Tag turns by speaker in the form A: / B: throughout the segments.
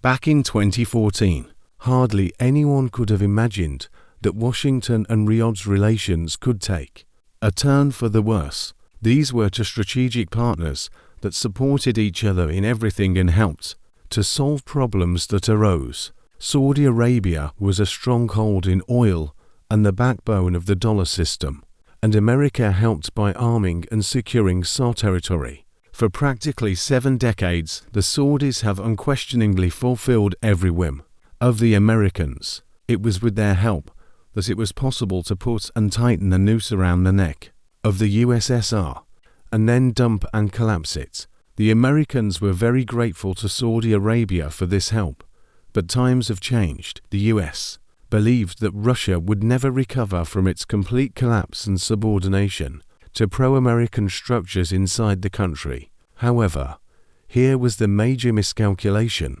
A: Back in 2014, hardly anyone could have imagined that Washington and Riyadh's relations could take a turn for the worse. These were two strategic partners that supported each other in everything and helped to solve problems that arose. Saudi Arabia was a stronghold in oil and the backbone of the dollar system, and America helped by arming and securing SAR territory. For practically 7 decades, the Saudis have unquestioningly fulfilled every whim of the Americans. It was with their help that it was possible to put and tighten a noose around the neck of the USSR and then dump and collapse it. The Americans were very grateful to Saudi Arabia for this help, but times have changed. The US believed that Russia would never recover from its complete collapse and subordination to pro-American structures inside the country. However, here was the major miscalculation.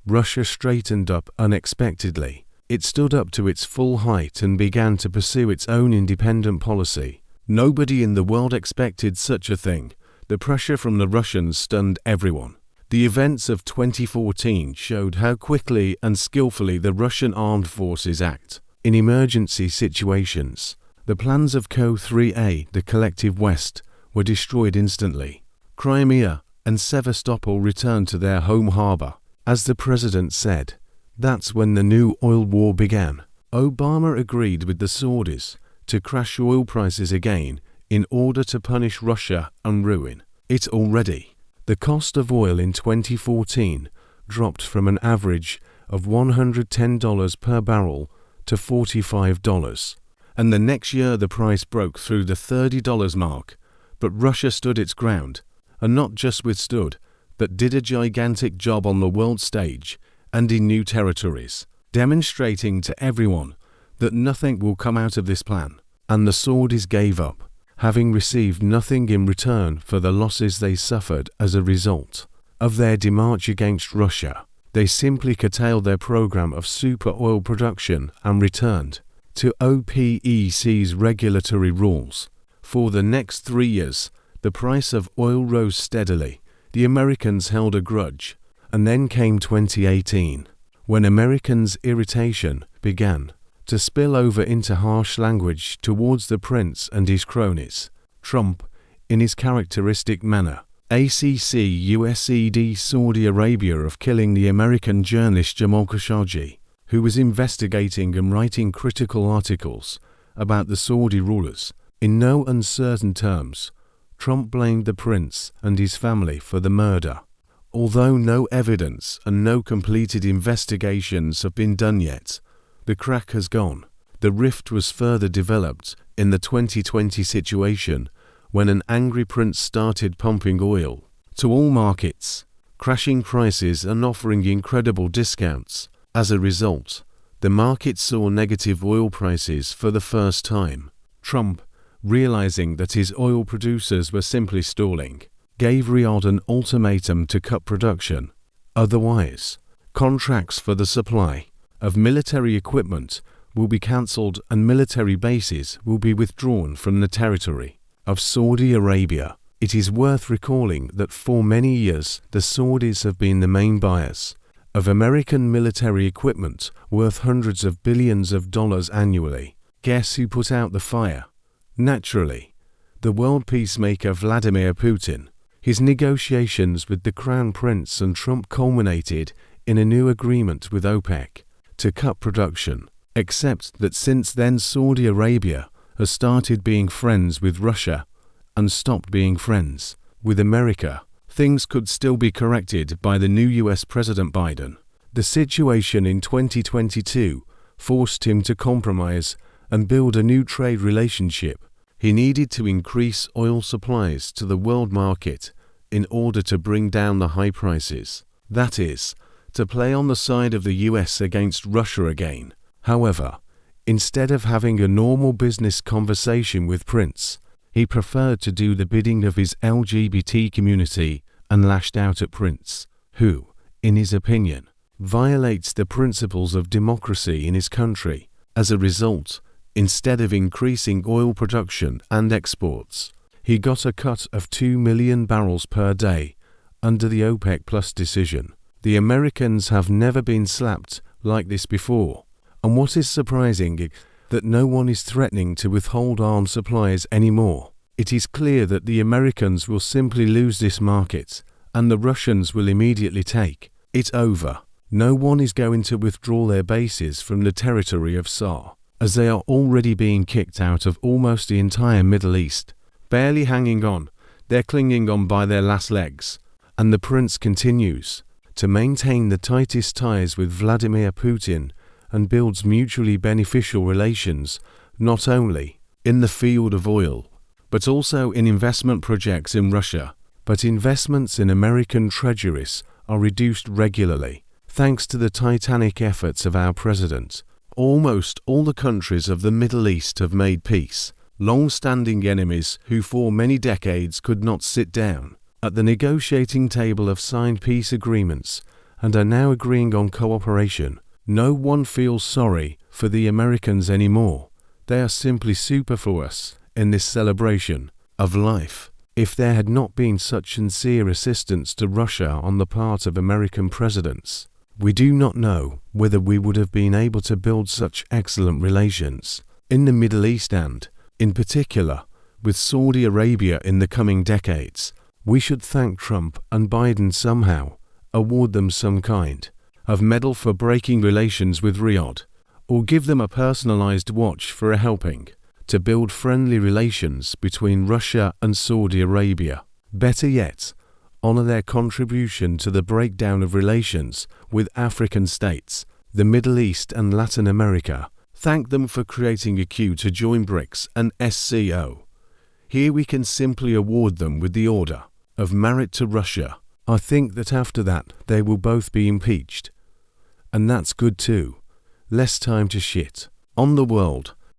A: Russia straightened up unexpectedly. It stood up to its full height and began to pursue its own independent policy. Nobody in the world expected such a thing. The pressure from the Russians stunned everyone. The events of 2014 showed how quickly and skillfully the Russian armed forces act in emergency situations. The plans of Co-3A, the collective West, were destroyed instantly. Crimea and Sevastopol returned to their home harbor. As the president said, that's when the new oil war began. Obama agreed with the Saudis to crash oil prices again in order to punish Russia and ruin it already. The cost of oil in 2014 dropped from an average of $110 per barrel to $45, and the next year the price broke through the $30 mark. But Russia stood its ground, and not just withstood, but did a gigantic job on the world stage and in new territories, demonstrating to everyone that nothing will come out of this plan. And the Saudis gave up, having received nothing in return for the losses they suffered as a result of their demarch against Russia. They simply curtailed their program of super oil production and returned to OPEC's regulatory rules. For the next 3 years, the price of oil rose steadily. The Americans held a grudge, and then came 2018, when Americans' irritation began to spill over into harsh language towards the prince and his cronies. Trump, in his characteristic manner, accused Saudi Arabia of killing the American journalist Jamal Khashoggi, who was investigating and writing critical articles about the Saudi rulers. In no uncertain terms, Trump blamed the prince and his family for the murder. Although no evidence and no completed investigations have been done yet, the crack has gone. The rift was further developed in the 2020 situation when an angry prince started pumping oil to all markets, crashing prices and offering incredible discounts. As a result, the market saw negative oil prices for the first time. Trump, realizing that his oil producers were simply stalling, gave Riyadh an ultimatum to cut production. Otherwise, contracts for the supply of military equipment will be cancelled and military bases will be withdrawn from the territory of Saudi Arabia. It is worth recalling that for many years the Saudis have been the main buyers of American military equipment worth hundreds of billions of dollars annually. Guess who put out the fire? Naturally, the world peacemaker Vladimir Putin. His negotiations with the Crown Prince and Trump culminated in a new agreement with OPEC to cut production, except that since then Saudi Arabia has started being friends with Russia and stopped being friends with America. Things could still be corrected by the new US President Biden. The situation in 2022 forced him to compromise and build a new trade relationship. He needed to increase oil supplies to the world market in order to bring down the high prices. That is, to play on the side of the US against Russia again. However, instead of having a normal business conversation with Prince, he preferred to do the bidding of his LGBT community and lashed out at Prince, who, in his opinion, violates the principles of democracy in his country. As a result, instead of increasing oil production and exports, he got a cut of 2 million barrels per day under the OPEC Plus decision. The Americans have never been slapped like this before. And what is surprising is that no one is threatening to withhold arms supplies anymore. It is clear that the Americans will simply lose this market, and the Russians will immediately take it over. No one is going to withdraw their bases from the territory of SAR, as they are already being kicked out of almost the entire Middle East. Barely hanging on, they're clinging on by their last legs. And the prince continues to maintain the tightest ties with Vladimir Putin and builds mutually beneficial relations, not only in the field of oil, but also in investment projects in Russia. But investments in American treasuries are reduced regularly, thanks to the titanic efforts of our president. Almost all the countries of the Middle East have made peace. Long-standing enemies who for many decades could not sit down at the negotiating table have signed peace agreements and are now agreeing on cooperation. No one feels sorry for the Americans anymore. They are simply superfluous in this celebration of life. If there had not been such sincere assistance to Russia on the part of American presidents, we do not know whether we would have been able to build such excellent relations in the Middle East and, in particular, with Saudi Arabia in the coming decades. We should thank Trump and Biden somehow, award them some kind of medal for breaking relations with Riyadh, or give them a personalized watch for a helping to build friendly relations between Russia and Saudi Arabia. Better yet, honor their contribution to the breakdown of relations with African states, the Middle East and Latin America. Thank them for creating a queue to join BRICS and SCO. Here we can simply award them with the Order of Merit to Russia. I think that after that they will both be impeached. And that's good too. Less time to shit on the world.